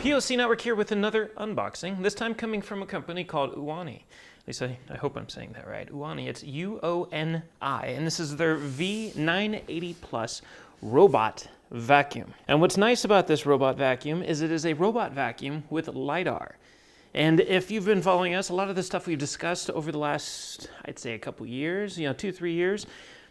POC Network here with another unboxing, this time coming from a company called Uoni. At least I hope I'm saying that right. Uoni, it's U-O-N-I, and this is their V980 Plus robot vacuum. And what's nice about this robot vacuum is it is a robot vacuum with LiDAR. And if you've been following us, a lot of the stuff we've discussed over the last, I'd say a couple years, 2-3 years,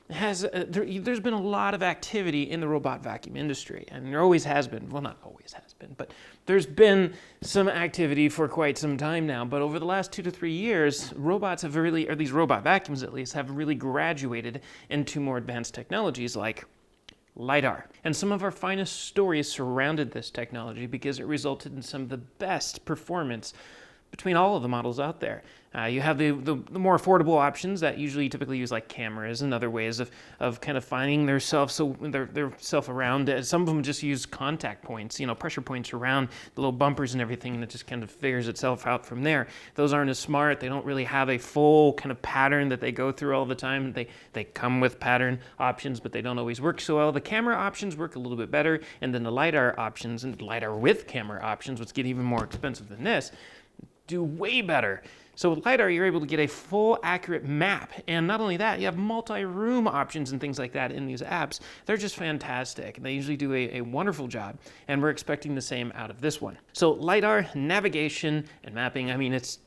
there's been a lot of activity in the robot vacuum industry, and there always has been. Well, not always has been, but there's been some activity for quite some time now. But over the last 2 to 3 years, robots have really, or these robot vacuums at least, have really graduated into more advanced technologies like LiDAR. And some of our finest stories surrounded this technology because it resulted in some of the best performance between all of the models out there. You have the more affordable options that usually typically use like cameras and other ways of kind of finding their self around. Some of them just use contact points, pressure points around the little bumpers and everything, and it just kind of figures itself out from there. Those aren't as smart. They don't really have a full kind of pattern that they go through all the time. They come with pattern options, but they don't always work so well. The camera options work a little bit better, and then the LiDAR options and LiDAR with camera options, which get even more expensive than this, do way better. So with LiDAR, you're able to get a full accurate map. And not only that, you have multi-room options and things like that in these apps. They're just fantastic. They usually do a wonderful job, and we're expecting the same out of this one. So LiDAR, navigation, and mapping, it's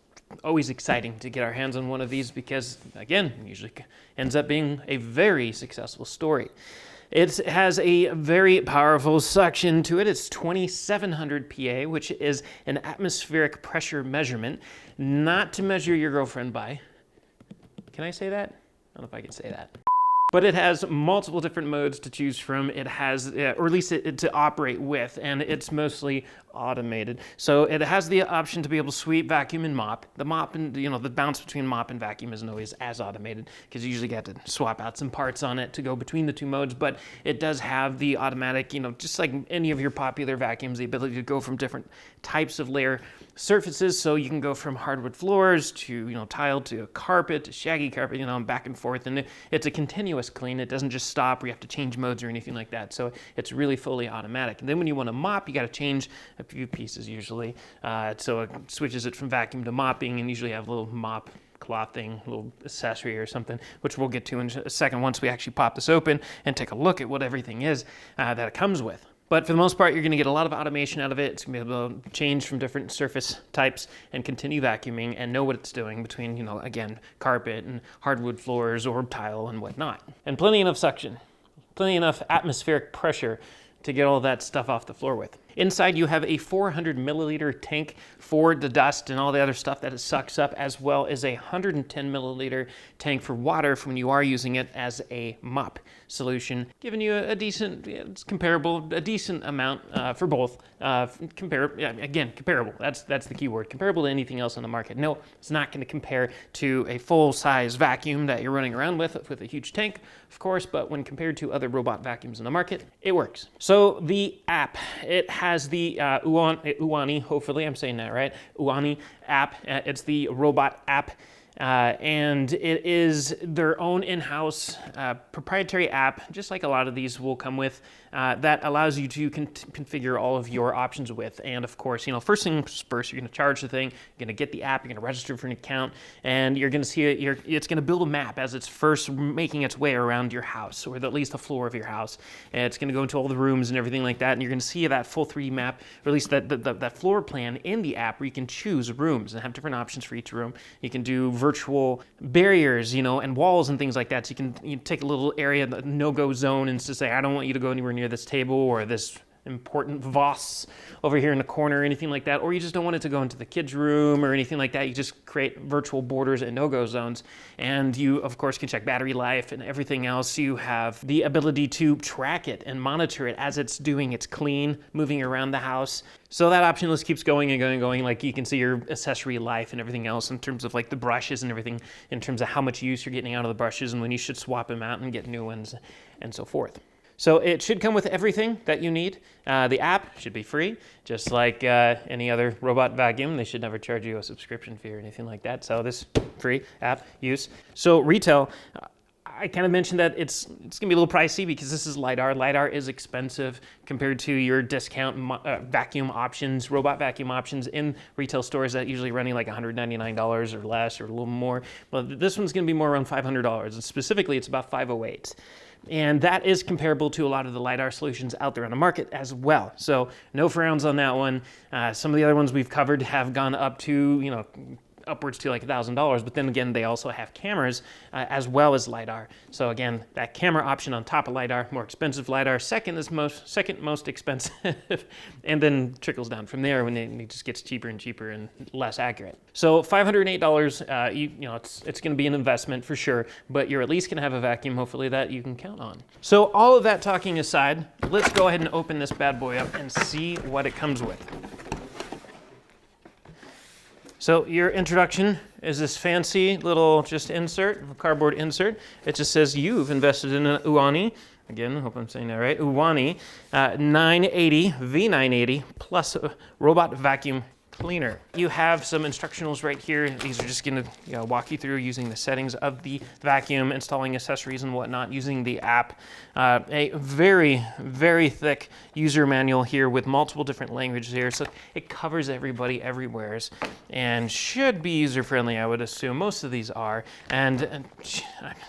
always exciting to get our hands on one of these because, again, usually ends up being a very successful story. It has a very powerful suction to it. It's 2700 PA, which is an atmospheric pressure measurement, not to measure your girlfriend by. Can I say that? I don't know if I can say that. But it has multiple different modes to choose from. It has, or at least it to operate with, and it's mostly automated. So it has the option to be able to sweep, vacuum, and mop. The mop and, the bounce between mop and vacuum isn't always as automated because you usually get to swap out some parts on it to go between the two modes, but it does have the automatic, just like any of your popular vacuums, the ability to go from different types of layer surfaces. So you can go from hardwood floors to, tile to carpet to shaggy carpet, back and forth. And it's a continuous clean. It doesn't just stop where you have to change modes or anything like that. So it's really fully automatic. And then when you want to mop, you got to change a few pieces usually. So it switches it from vacuum to mopping, and usually have a little mop cloth thing, a little accessory or something, which we'll get to in a second once we actually pop this open and take a look at what everything is that it comes with. But for the most part, you're going to get a lot of automation out of it. It's going to be able to change from different surface types and continue vacuuming and know what it's doing between, again, carpet and hardwood floors or tile and whatnot. And plenty enough suction, plenty enough atmospheric pressure to get all that stuff off the floor with. Inside, you have a 400 milliliter tank for the dust and all the other stuff that it sucks up, as well as a 110 milliliter tank for water for when you are using it as a mop solution, giving you a decent, it's comparable, a decent amount for both. Comparable. That's the key word. Comparable to anything else on the market. No, it's not going to compare to a full-size vacuum that you're running around with a huge tank, of course, but when compared to other robot vacuums in the market, it works. So the app, it has the Uoni, hopefully I'm saying that right, Uoni app. It's the robot app. And it is their own in-house proprietary app, just like a lot of these will come with, that allows you to configure all of your options with. And of course, first things first, you're going to charge the thing, you're going to get the app, you're going to register for an account, and you're going to see it. It's going to build a map as it's first making its way around your house, or at least the floor of your house. And it's going to go into all the rooms and everything like that, and you're going to see that full 3D map, or at least that floor plan in the app, where you can choose rooms and have different options for each room. You can do virtual barriers, and walls and things like that. So you can take a little area, the no-go zone, and just say, I don't want you to go anywhere near this table or this important vase over here in the corner or anything like that, or you just don't want it to go into the kids' room or anything like that. You just create virtual borders and no-go zones, and you of course can check battery life and everything else. You have the ability to track it and monitor it as it's doing its clean, moving around the house. So that option list keeps going and going and going. Like you can see your accessory life and everything else in terms of like the brushes and everything, in terms of how much use you're getting out of the brushes and when you should swap them out and get new ones and so forth. So it should come with everything that you need. The app should be free, just like any other robot vacuum. They should never charge you a subscription fee or anything like that. So this free app use. So retail, I kind of mentioned that it's going to be a little pricey because this is LiDAR. LiDAR is expensive compared to your discount vacuum options, robot vacuum options in retail stores that usually running like $199 or less or a little more. Well, this one's going to be more around $500, and specifically it's about 508. And that is comparable to a lot of the LiDAR solutions out there on the market as well. So no frowns on that one. Some of the other ones we've covered have gone up to, upwards to like $1,000, but then again, they also have cameras as well as LiDAR. So again, that camera option on top of LiDAR, more expensive LiDAR, second most expensive, and then trickles down from there when it just gets cheaper and cheaper and less accurate. So $508, it's going to be an investment for sure, but you're at least going to have a vacuum, hopefully, that you can count on. So all of that talking aside, let's go ahead and open this bad boy up and see what it comes with. So your introduction is this fancy little just insert, cardboard insert. It just says you've invested in an Uoni. Again, I hope I'm saying that right. Uoni 980 V980 plus a robot vacuum cleaner. You have some instructionals right here. These are just going to walk you through using the settings of the vacuum, installing accessories and whatnot, using the app. A very, very thick user manual here with multiple different languages here, so it covers everybody everywheres and should be user-friendly, I would assume. Most of these are, and it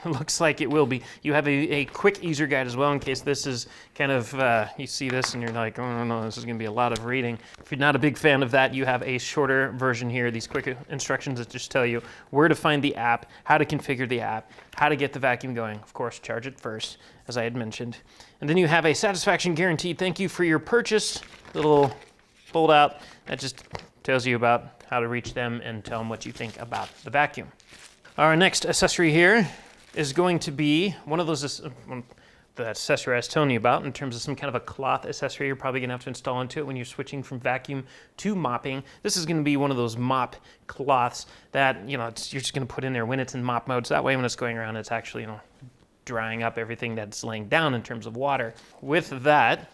looks like it will be. You have a quick user guide as well in case this is kind of, you see this and you're like, oh no, this is going to be a lot of reading. If you're not a big fan of that, you have a shorter version here, these quick instructions that just tell you where to find the app, how to configure the app, how to get the vacuum going. Of course, charge it first, as I had mentioned. And then you have a satisfaction guarantee. Thank you for your purchase. Little fold out that just tells you about how to reach them and tell them what you think about the vacuum. Our next accessory here is going to be one of those the accessory I was telling you about in terms of some kind of a cloth accessory you're probably going to have to install into it when you're switching from vacuum to mopping. This is going to be one of those mop cloths that, you're just going to put in there when it's in mop mode. So that way when it's going around, it's actually, drying up everything that's laying down in terms of water. With that,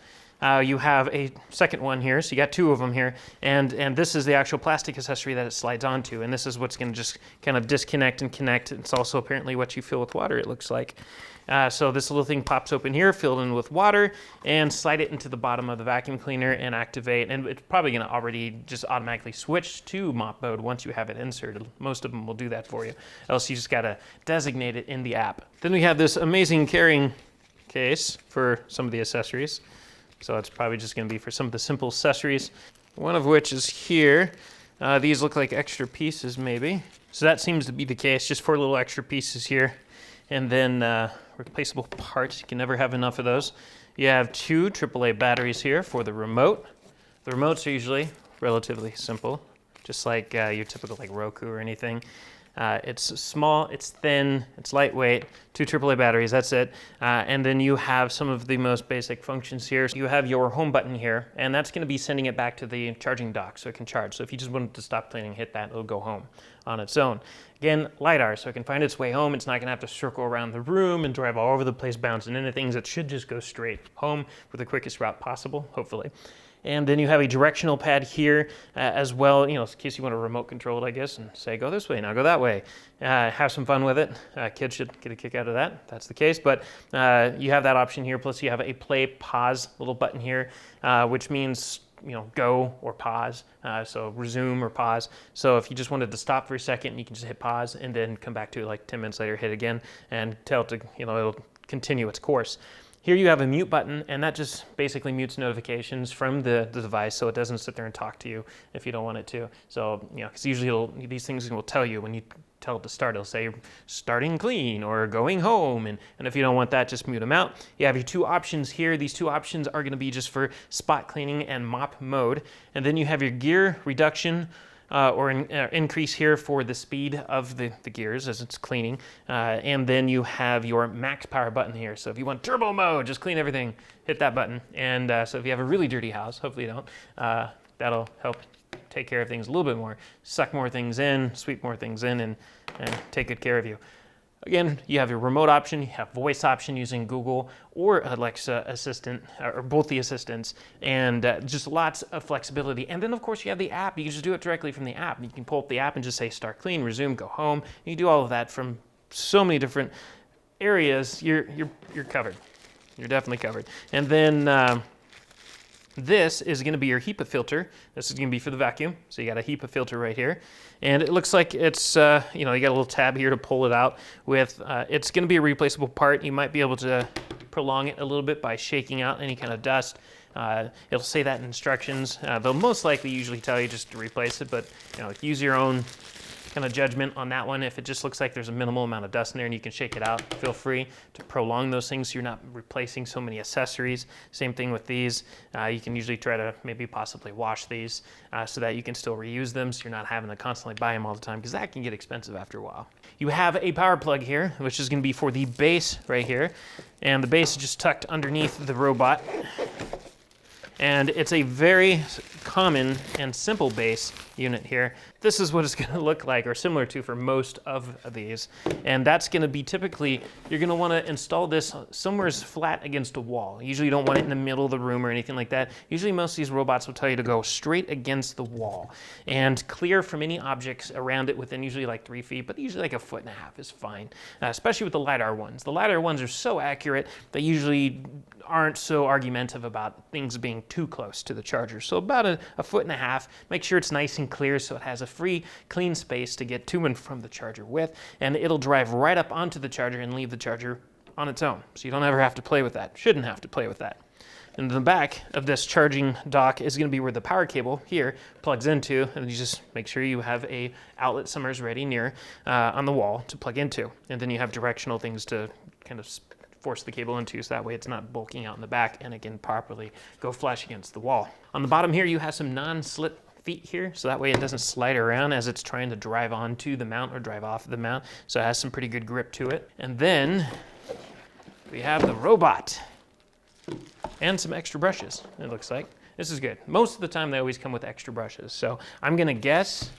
you have a second one here, so you got two of them here, and this is the actual plastic accessory that it slides onto, and this is what's going to just kind of disconnect and connect. It's also apparently what you fill with water, it looks like. So this little thing pops open here, filled in with water, and slide it into the bottom of the vacuum cleaner and activate, and it's probably going to already just automatically switch to mop mode once you have it inserted. Most of them will do that for you, else you just got to designate it in the app. Then we have this amazing carrying case for some of the accessories. So it's probably just going to be for some of the simple accessories, one of which is here. These look like extra pieces maybe. So that seems to be the case, just 4 little extra pieces here. And then replaceable parts, you can never have enough of those. You have 2 AAA batteries here for the remote. The remotes are usually relatively simple, just like your typical like Roku or anything. It's small, it's thin, it's lightweight, 2 AAA batteries, that's it. And then you have some of the most basic functions here. So you have your home button here, and that's going to be sending it back to the charging dock so it can charge. So if you just wanted to stop cleaning, hit that, it'll go home on its own. Again, LiDAR, so it can find its way home. It's not going to have to circle around the room and drive all over the place, bouncing into things. It should just go straight home with the quickest route possible, hopefully. And then you have a directional pad here as well, in case you want to remote control it, I guess, and say, go this way, now go that way. Have some fun with it. Kids should get a kick out of that, if that's the case. But you have that option here, plus you have a play, pause little button here, which means, go or pause, so resume or pause. So if you just wanted to stop for a second, you can just hit pause and then come back to it like 10 minutes later, hit again, and tell it to, it'll continue its course. Here you have a mute button, and that just basically mutes notifications from the device so it doesn't sit there and talk to you if you don't want it to. So, because usually these things will tell you when you tell it to start. It'll say starting clean or going home, and if you don't want that, just mute them out. You have your 2 options here. These 2 options are going to be just for spot cleaning and mop mode. And then you have your gear reduction or increase here for the speed of the gears as it's cleaning. And then you have your max power button here. So if you want turbo mode, just clean everything, hit that button. And so if you have a really dirty house, hopefully you don't, that'll help take care of things a little bit more, suck more things in, sweep more things in, and take good care of you. Again, you have your remote option, you have voice option using Google or Alexa Assistant, or both the assistants, and just lots of flexibility. And then, of course, you have the app. You can just do it directly from the app. You can pull up the app and just say start clean, resume, go home. You can do all of that from so many different areas, you're covered. You're definitely covered. And then this is going to be your HEPA filter. This is going to be for the vacuum. So you got a HEPA filter right here. And it looks like it's, you got a little tab here to pull it out with. It's going to be a replaceable part. You might be able to prolong it a little bit by shaking out any kind of dust. It'll say that in instructions. They'll most likely usually tell you just to replace it, but use your own kind of judgment on that one. If it just looks like there's a minimal amount of dust in there and you can shake it out, feel free to prolong those things so you're not replacing so many accessories. Same thing with these. You can usually try to maybe possibly wash these so that you can still reuse them so you're not having to constantly buy them all the time, because that can get expensive after a while. You have a power plug here, which is going to be for the base right here. And the base is just tucked underneath the robot. And it's a very common and simple base unit here. This is what it's going to look like, or similar to, for most of these. And that's going to be typically, you're going to want to install this somewhere flat against a wall. Usually you don't want it in the middle of the room or anything like that. Usually most of these robots will tell you to go straight against the wall and clear from any objects around it within usually like 3 feet, but usually like 1.5 feet is fine, especially with the LiDAR ones. The LiDAR ones are so accurate, they usually aren't so argumentative about things being too close to the charger. So about 1.5 feet. Make sure it's nice and clear so it has a free, clean space to get to and from the charger with, and it'll drive right up onto the charger and leave the charger on its own. So you don't ever have to play with that. Shouldn't have to play with that. And the back of this charging dock is going to be where the power cable here plugs into, and you just make sure you have a outlet somewhere ready near on the wall to plug into. And then you have directional things to kind of force the cable into, so that way it's not bulking out in the back and it can properly go flush against the wall. On the bottom here, you have some non-slip feet here, so that way it doesn't slide around as it's trying to drive onto the mount or drive off the mount, so it has some pretty good grip to it. And then we have the robot and some extra brushes, it looks like. This is good. Most of the time they always come with extra brushes, so I'm gonna guess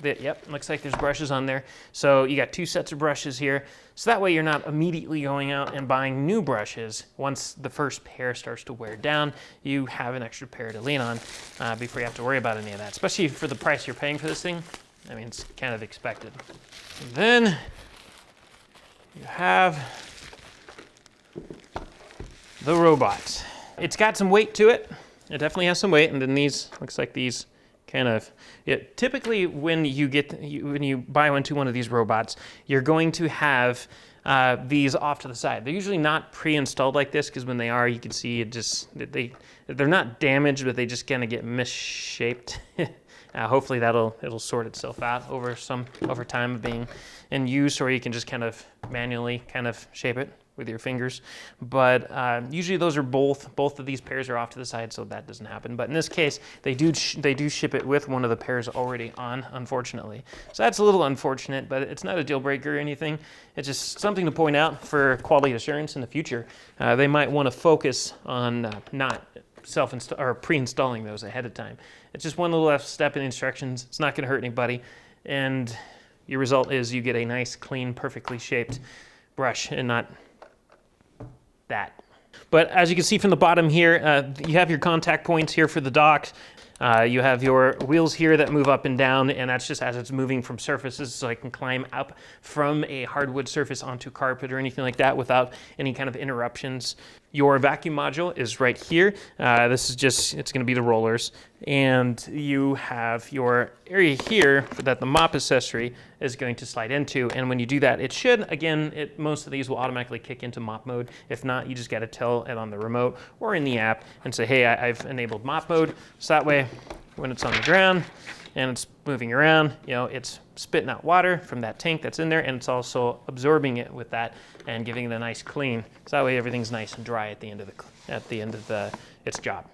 that, yep, looks like there's brushes on there. So you got 2 sets of brushes here. So that way you're not immediately going out and buying new brushes. Once the first pair starts to wear down, you have an extra pair to lean on before you have to worry about any of that. Especially for the price you're paying for this thing. I mean, it's kind of expected. And then you have the robot. It's got some weight to it. It definitely has some weight, and then these, looks like these kind of, typically when you buy into one of these robots, you're going to have these off to the side. They're usually not pre-installed like this, because when they are, you can see it just, they're not damaged, but they just kind of get misshaped. Hopefully it'll sort itself out over time of being in use, or you can just kind of manually kind of shape it with your fingers. But usually those are both of these pairs are off to the side, so that doesn't happen. But in this case, they do ship it with one of the pairs already on, unfortunately. So that's a little unfortunate, but it's not a deal breaker or anything. It's just something to point out for quality assurance in the future. They might want to focus on not pre-installing those ahead of time. It's just one little step in the instructions. It's not going to hurt anybody, and your result is you get a nice, clean, perfectly shaped brush, and not that. But as you can see from the bottom here, you have your contact points here for the dock. You have your wheels here that move up and down, and that's just as it's moving from surfaces, so I can climb up from a hardwood surface onto carpet or anything like that without any kind of interruptions. Your vacuum module is right here. This is just, it's going to be the rollers. And you have your area here that the mop accessory is going to slide into. And when you do that, it should, again, most of these will automatically kick into mop mode. If not, you just got to tell it on the remote or in the app and say, hey, I've enabled mop mode. So that way, when it's on the ground and it's moving around, it's spitting out water from that tank that's in there, and it's also absorbing it with that and giving it a nice clean. So that way everything's nice and dry at the end of its job.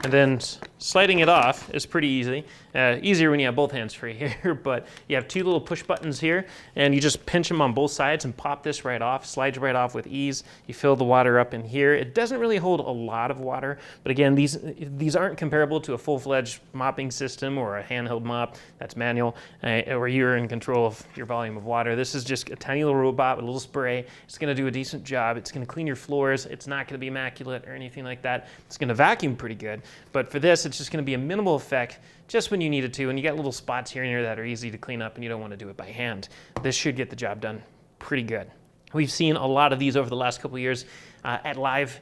And then sliding it off is pretty easy. Easier when you have both hands free here, but you have 2 little push buttons here, and you just pinch them on both sides and pop this right off. Slides right off with ease. You fill the water up in here. It doesn't really hold a lot of water, but again, these aren't comparable to a full-fledged mopping system or a handheld mop that's manual, where you're in control of your volume of water. This is just a tiny little robot with a little spray. It's going to do a decent job. It's going to clean your floors. It's not going to be immaculate or anything like that. It's going to vacuum pretty good, but for this, it's just going to be a minimal effect just when you need it to, and you got little spots here and there that are easy to clean up and you don't want to do it by hand. This should get the job done pretty good. We've seen a lot of these over the last couple of years at live,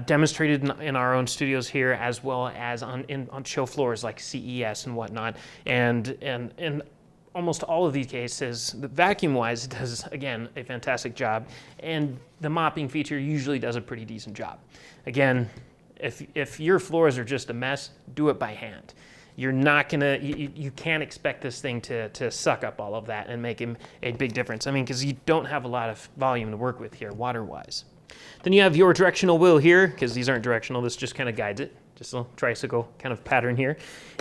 demonstrated in our own studios here, as well as on show floors like CES and whatnot. And in almost all of these cases, the vacuum-wise, it does, again, a fantastic job. And the mopping feature usually does a pretty decent job. Again, if your floors are just a mess, do it by hand. You're not gonna, you can't expect this thing to suck up all of that and make a big difference. I mean, because you don't have a lot of volume to work with here, water-wise. Then you have your directional wheel here, because these aren't directional, this just kind of guides it. Just a little tricycle kind of pattern here.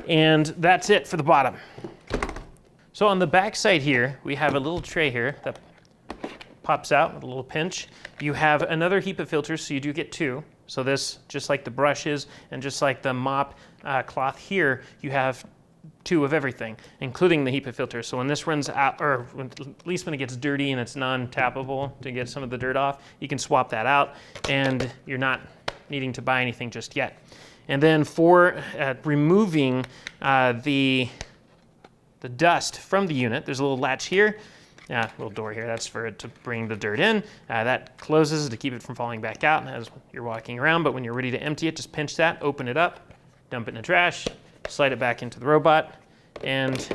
And that's it for the bottom. So on the back side here, we have a little tray here that pops out with a little pinch. You have another heap of filters, so you do get two. So this, just like the brushes and just like the mop cloth here, you have two of everything, including the HEPA filter. So when this runs out, or at least when it gets dirty and it's non-tappable to get some of the dirt off, you can swap that out and you're not needing to buy anything just yet. And then for removing the dust from the unit, there's a little latch here. Little door here, that's for it to bring the dirt in. That closes to keep it from falling back out as you're walking around, but when you're ready to empty it, just pinch that, open it up, dump it in the trash, slide it back into the robot, and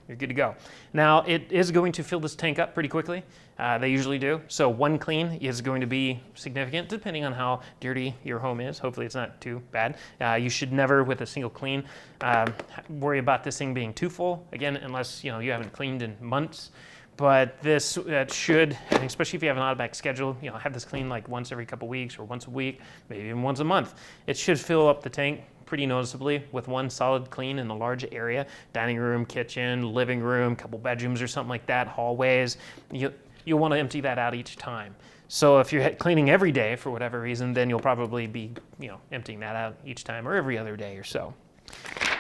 you're good to go. Now, it is going to fill this tank up pretty quickly. They usually do. So one clean is going to be significant, depending on how dirty your home is. Hopefully it's not too bad. You should never, with a single clean, worry about this thing being too full. Again, unless you haven't cleaned in months. But this should, especially if you have an automatic schedule, have this clean like once every couple weeks or once a week, maybe even once a month. It should fill up the tank pretty noticeably with one solid clean in a large area, dining room, kitchen, living room, couple bedrooms or something like that, hallways. You'll want to empty that out each time. So if you're cleaning every day for whatever reason, then you'll probably be emptying that out each time or every other day or so.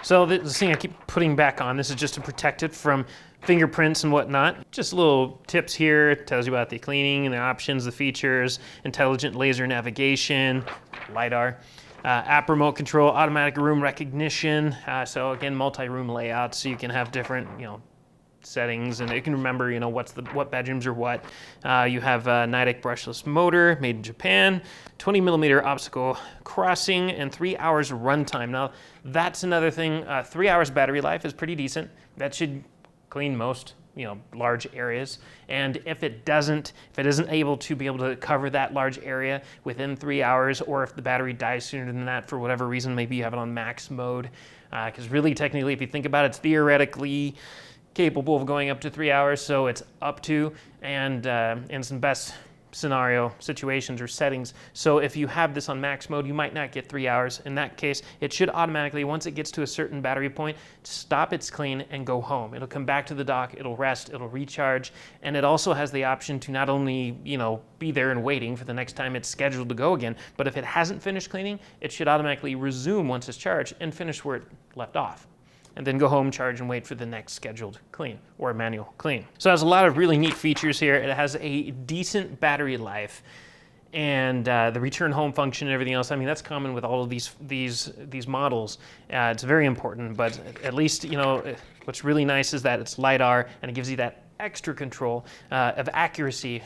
So this thing I keep putting back on, this is just to protect it from fingerprints and whatnot. Just little tips here. It tells you about the cleaning and the options, the features, intelligent laser navigation, LiDAR, app remote control, automatic room recognition. So again, multi-room layouts, so you can have different, settings, and it can remember, what bedrooms are what. You have a Nidec brushless motor, made in Japan, 20mm obstacle crossing, and 3 hours runtime. Now, that's another thing. 3 hours battery life is pretty decent. That should clean most, large areas. And if it isn't able to cover that large area within 3 hours, or if the battery dies sooner than that for whatever reason, maybe you have it on max mode, because really, technically, if you think about it, it's theoretically capable of going up to 3 hours, so it's up to, and in some best scenario situations or settings. So if you have this on max mode, you might not get 3 hours. In that case, it should automatically, once it gets to a certain battery point, stop its clean and go home. It'll come back to the dock, it'll rest, it'll recharge, and it also has the option to not only, be there and waiting for the next time it's scheduled to go again, but if it hasn't finished cleaning, it should automatically resume once it's charged and finish where it left off, and then go home, charge, and wait for the next scheduled clean or manual clean. So it has a lot of really neat features here. It has a decent battery life, and the return home function and everything else. I mean, that's common with all of these models. It's very important, but at least, what's really nice is that it's LiDAR, and it gives you that extra control of accuracy,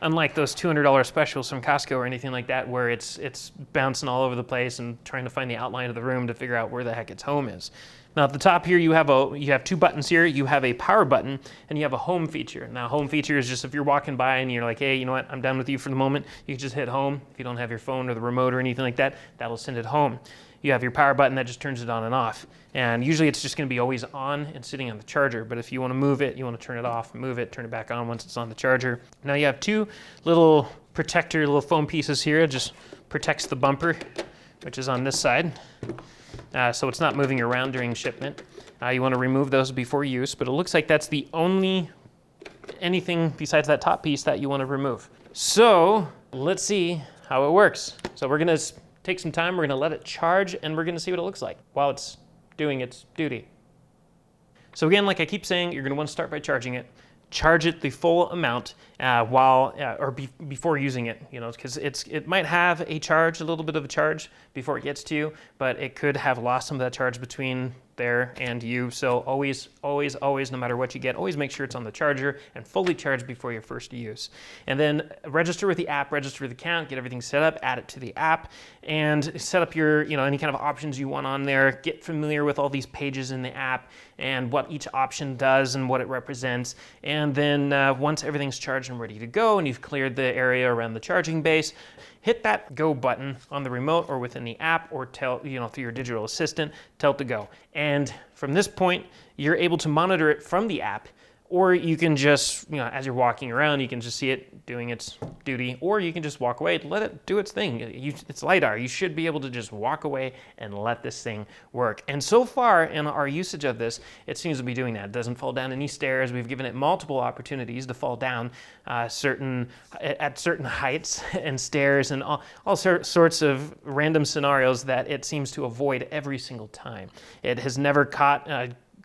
unlike those $200 specials from Costco or anything like that, where it's bouncing all over the place and trying to find the outline of the room to figure out where the heck its home is. Now at the top here, you have two buttons here. You have a power button and you have a home feature. Now home feature is just if you're walking by and you're like, hey, you know what, I'm done with you for the moment, you can just hit home. If you don't have your phone or the remote or anything like that, that'll send it home. You have your power button that just turns it on and off. And usually it's just gonna be always on and sitting on the charger. But if you wanna move it, you wanna turn it off, move it, turn it back on once it's on the charger. Now you have two little little foam pieces here. It just protects the bumper, which is on this side. So it's not moving around during shipment. You wanna remove those before use, but it looks like that's the only anything besides that top piece that you wanna remove. So let's see how it works. So we're gonna take some time, we're gonna let it charge, and we're gonna see what it looks like while it's doing its duty. So again, like I keep saying, you're gonna wanna start by charging it. Charge it the full amount before using it, because it might have a little bit of a charge before it gets to you, but it could have lost some of that charge between there and you. So always, no matter what you get, always make sure it's on the charger and fully charged before your first use. And then register with the app, register with the account, get everything set up, add it to the app, and set up your, any kind of options you want on there. Get familiar with all these pages in the app and what each option does and what it represents. And then once everything's charged and ready to go and you've cleared the area around the charging base, hit that go button on the remote or within the app, or tell, through your digital assistant, tell it to go. And from this point, you're able to monitor it from the app, or you can just, as you're walking around, you can just see it doing its duty, or you can just walk away, let it do its thing. It's LiDAR. You should be able to just walk away and let this thing work. And so far in our usage of this, it seems to be doing that. It doesn't fall down any stairs. We've given it multiple opportunities to fall down at certain heights and stairs and all sorts of random scenarios that it seems to avoid every single time. It has never caught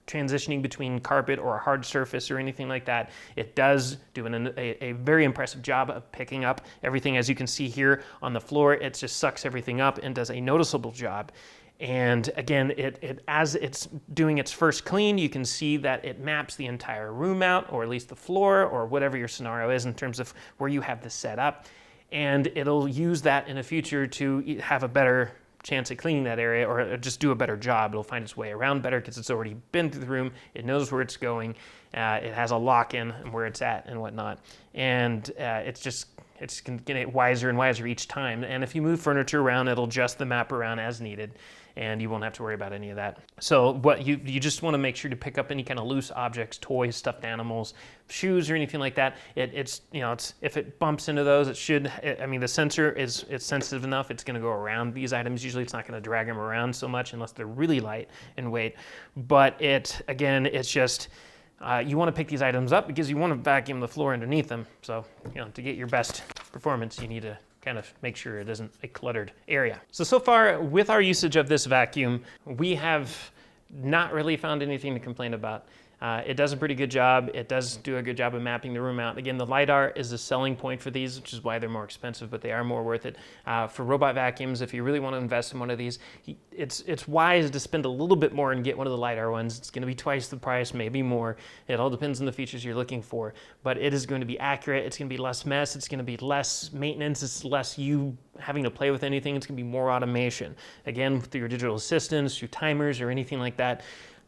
transitioning between carpet or a hard surface or anything like that. It does do a very impressive job of picking up everything. As you can see here on the floor, it just sucks everything up and does a noticeable job. And again, as it's doing its first clean, you can see that it maps the entire room out, or at least the floor, or whatever your scenario is in terms of where you have this set up. And it'll use that in the future to have a better chance at cleaning that area, or just do a better job. It'll find its way around better because it's already been through the room. It knows where it's going. It has a lock-in and where it's at and whatnot. And it's getting wiser and wiser each time. And if you move furniture around, it'll adjust the map around as needed, and you won't have to worry about any of that. So what you just want to make sure to pick up any kind of loose objects, toys, stuffed animals, shoes, or anything like that. It's if it bumps into those, the sensor is sensitive enough. It's going to go around these items. Usually, it's not going to drag them around so much unless they're really light in weight. But it's just. You want to pick these items up because you want to vacuum the floor underneath them. So, to get your best performance, you need to kind of make sure it isn't a cluttered area. So far with our usage of this vacuum, we have not really found anything to complain about. It does a pretty good job. It does do a good job of mapping the room out. Again, the LiDAR is a selling point for these, which is why they're more expensive, but they are more worth it. For robot vacuums, if you really want to invest in one of these, it's wise to spend a little bit more and get one of the LiDAR ones. It's going to be twice the price, maybe more. It all depends on the features you're looking for, but it is going to be accurate. It's going to be less mess. It's going to be less maintenance. It's less you having to play with anything. It's going to be more automation. Again, through your digital assistants, your timers, or anything like that.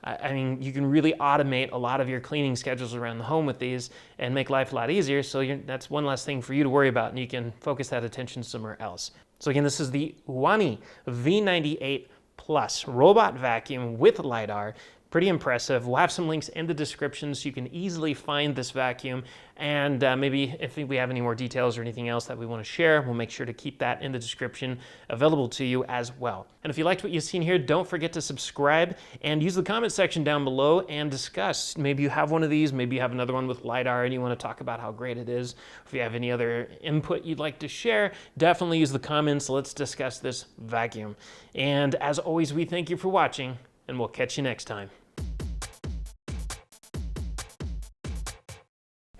You can really automate a lot of your cleaning schedules around the home with these and make life a lot easier. So that's one less thing for you to worry about, and you can focus that attention somewhere else. So again, this is the Uoni V980 Plus robot vacuum with LiDAR. Pretty impressive. We'll have some links in the description so you can easily find this vacuum. And maybe if we have any more details or anything else that we want to share, we'll make sure to keep that in the description available to you as well. And if you liked what you've seen here, don't forget to subscribe and use the comment section down below and discuss. Maybe you have one of these, maybe you have another one with LiDAR and you want to talk about how great it is. If you have any other input you'd like to share, definitely use the comments. Let's discuss this vacuum. And as always, we thank you for watching, and we'll catch you next time.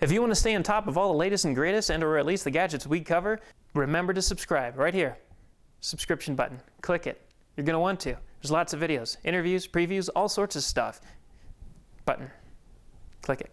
If you want to stay on top of all the latest and greatest, and or at least the gadgets we cover, remember to subscribe right here. Subscription button. Click it. You're going to want to. There's lots of videos, interviews, previews, all sorts of stuff. Button. Click it.